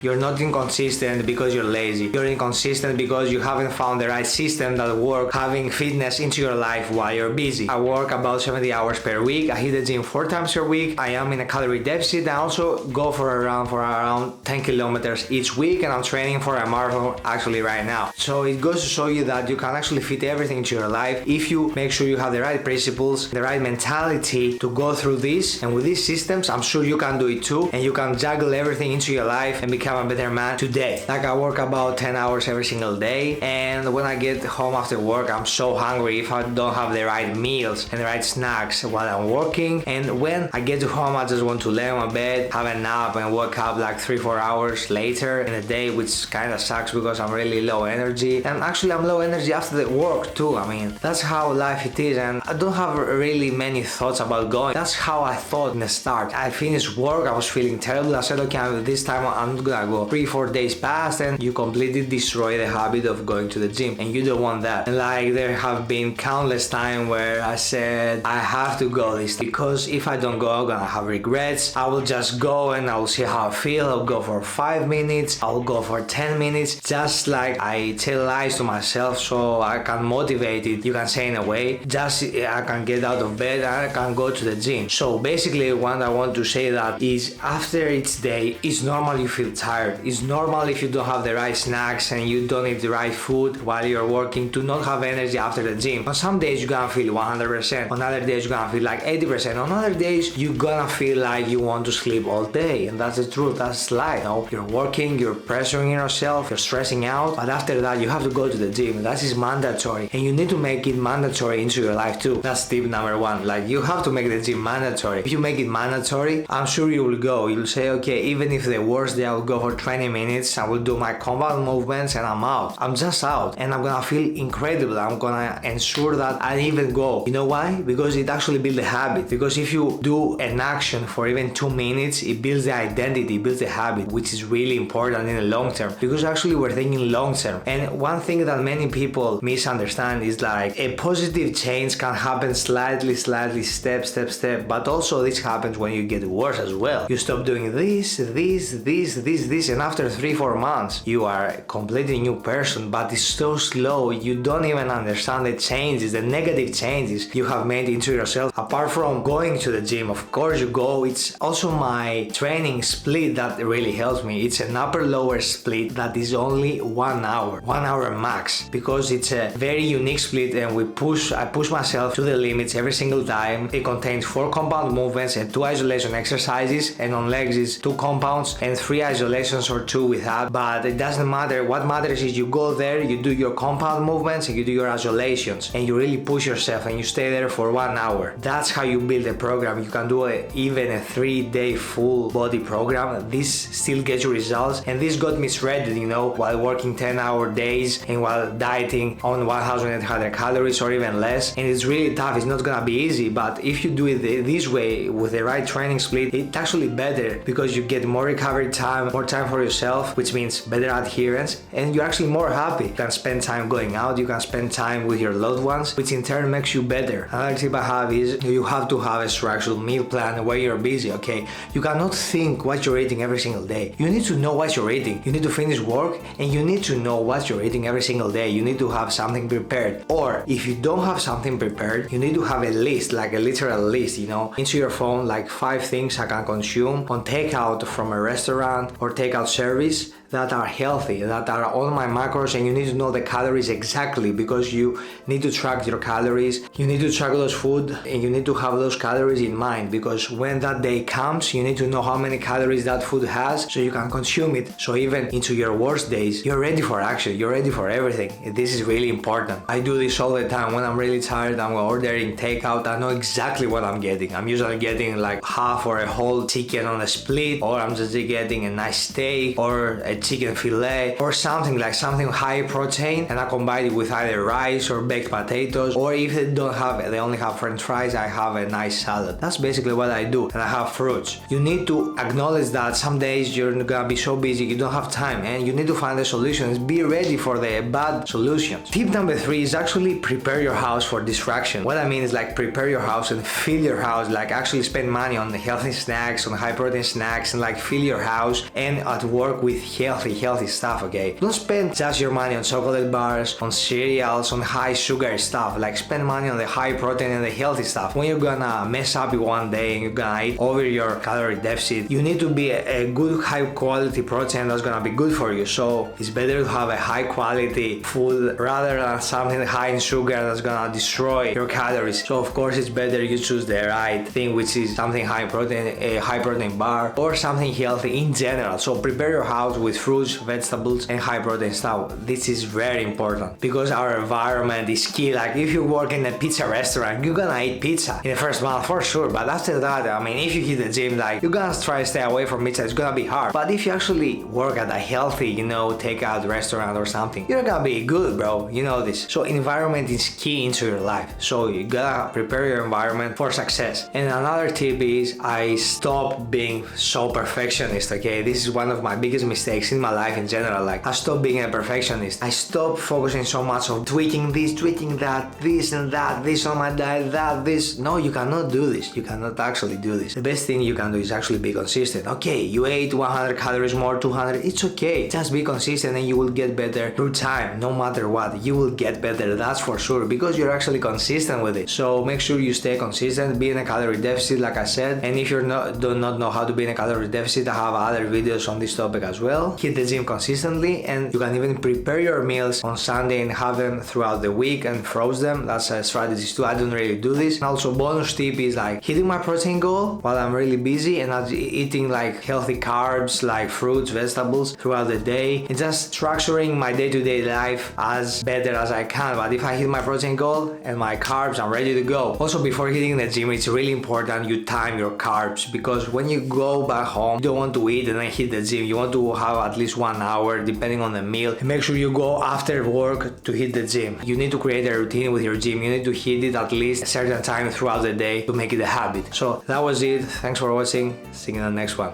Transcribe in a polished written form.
You're not inconsistent because you're lazy. You're inconsistent because you haven't found the right system that works having fitness into your life while you're busy. I work about 70 hours per week. I hit the gym 4 times per week. I am in a calorie deficit. I also go for around 10 kilometers each week, and I'm training for a marathon actually right now. So it goes to show you that you can actually fit everything into your life if you make sure you have the right principles, the right mentality to go through this. And with these systems, I'm sure you can do it too, and you can juggle everything into your life and become a better man today. Like I work about 10 hours every single day, and when I get home after work, I'm so hungry if I don't have the right meals and the right snacks while I'm working. And when I get to home, I just want to lay on my bed, have a nap, and wake up like 3-4 hours later in the day, which kind of sucks because I'm really low energy. And actually I'm low energy after the work too. I mean, that's how life it is, and I don't have really many thoughts about going. That's how I thought in the start. I finished work, I was feeling terrible. I said, okay, this time I'm not gonna go. 3-4 days passed, and you completely destroy the habit of going to the gym, and you don't want that. And like there have been countless times where I said I have to go this, because if I don't go, I'm gonna have regrets. I will just go and I will see how I feel. I'll go for 5 minutes, I'll go for 10 minutes, just like I tell lies to myself so I can motivate it, you can say, in a way, just I can get out of bed and I can go to the gym. So basically what I want to say that is, after each day, it's normal you feel tired. It's normal if you don't have the right snacks and you don't eat the right food while you're working to not have energy after the gym. On some days you're gonna feel 100%, on other days you're gonna feel like 80%, on other days you're gonna feel like you want to sleep all day, and that's the truth, that's life. You know, you're working, you're pressuring yourself, you're stressing out, but after that you have to go to the gym. That is mandatory, and you need to make it mandatory into your life too. That's tip number 1. Like, you have to make the gym mandatory. If you make it mandatory, I'm sure you will go. You'll say, okay, even if the worst day I will go for 20 minutes, I will do my compound movements and I'm out. I'm just out, and I'm gonna feel incredible. I'm gonna ensure that I even go. You know why? Because it actually builds a habit. Because if you do an action for even 2 minutes, it builds the identity, it builds the habit, which is really important in the long term. Because actually we're thinking long term. And one thing that many people misunderstand is like a positive change can happen slightly, step, but also this happens when you get worse as well. You stop doing this, and after 3-4 months, you are a completely new person, but it's so slow, you don't even understand the changes, the negative changes you have made into yourself. Apart from going to the gym, of course you go, it's also my training split that really helps me. It's an upper-lower split that is only 1 hour max, because it's a very unique split, and I push myself to the limits every single time. It contains 4 compound movements and 2 isolation exercises, and on legs is 2 compounds and 3 isolations or 2 without. But it doesn't matter. What matters is you go there, you do your compound movements and you do your isolations, and you really push yourself and you stay there for 1 hour. That's how you build a program. You can do even a 3-day full body program. This still gets you results, and this got me shredded, you know, while working 10-hour days and while dieting on 1,800 calories or even less. And it's really tough. It's not gonna be easy, but if you do it this way with the right training split, it's actually better, because you get more recovery time, more time for yourself, which means better adherence, and you're actually more happy. You can spend time going out, you can spend time with your loved ones, which in turn makes you better. Another tip I have is you have to have a structured meal plan where you're busy, okay? You cannot think what you're eating every single day. You need to know what you're eating. You need to finish work and you need to know what you're eating every single day. You need to have something prepared. Or if you don't have something prepared, you need to have a list, like a literal list, you know, into your phone, like 5 things I can consume on takeout from a restaurant or takeout service that are healthy, that are all my macros, and you need to know the calories exactly, because you need to track your calories, you need to track those food, and you need to have those calories in mind, because when that day comes, you need to know how many calories that food has so you can consume it. So even into your worst days, you're ready for action, you're ready for everything. This is really important. I do this all the time. When I'm really tired, I'm ordering takeout. I know exactly what I'm getting. I'm usually getting like half or a whole chicken on a split, or I'm just getting a nice steak or a chicken fillet or something high protein, and I combine it with either rice or baked potatoes, or if they only have french fries, I have a nice salad. That's basically what I do, and I have fruits. You need to acknowledge that some days you're gonna be so busy you don't have time, and you need to find the solutions. Be ready for the bad solutions. Tip number 3 is actually prepare your house for distraction. What I mean is like prepare your house and fill your house, like actually spend money on the healthy snacks, on high protein snacks, and like fill your house. And spend at work with healthy stuff, okay? Don't spend just your money on chocolate bars, on cereals, on high sugar stuff. Like, spend money on the high protein and the healthy stuff. When you're gonna mess up one day and you're gonna eat over your calorie deficit, you need to be a good high quality protein that's gonna be good for you. So it's better to have a high quality food rather than something high in sugar that's gonna destroy your calories. So of course it's better you choose the right thing, which is something high protein, a high protein bar, or something healthy in general. So prepare your house with fruits, vegetables, and high protein stuff. This is very important because our environment is key. Like, if you work in a pizza restaurant, you're gonna eat pizza in the first month for sure, but after that, I mean, if you hit the gym, like, you're gonna try to stay away from pizza. It's gonna be hard. But if you actually work at a healthy, takeout restaurant or something, you're gonna be good, bro. You know this. So environment is key into your life. So you gotta prepare your environment for success. And another tip is I stopped being so perfectionist, okay? This is one of my biggest mistakes in my life in general. Like, I stopped being a perfectionist. I stopped focusing so much on tweaking this, tweaking that, this and that, this on my diet, that, this. No, you cannot do this. You cannot actually do this. The best thing you can do is actually be consistent. Okay, you ate 100 calories more, 200, it's okay. Just be consistent and you will get better through time. No matter what, you will get better, that's for sure, because you're actually consistent with it. So make sure you stay consistent, be in a calorie deficit, like I said. And if you do not know how to be in a calorie deficit, I have other videos on this topic as well. Hit the gym consistently, and you can even prepare your meals on Sunday and have them throughout the week and froze them. That's a strategy too. I don't really do this. And also, bonus tip is like hitting my protein goal while I'm really busy and eating like healthy carbs like fruits, vegetables throughout the day, and just structuring my day-to-day life as better as I can. But if I hit my protein goal and my carbs, I'm ready to go. Also, before hitting the gym, it's really important you time your carbs, because when you go back home, you don't want to eat and then hit the gym. You want to have at least 1 hour depending on the meal, and make sure you go after work to hit the gym. You need to create a routine with your gym. You need to hit it at least a certain time throughout the day to make it a habit. So that was it. Thanks for watching. See you in the next one.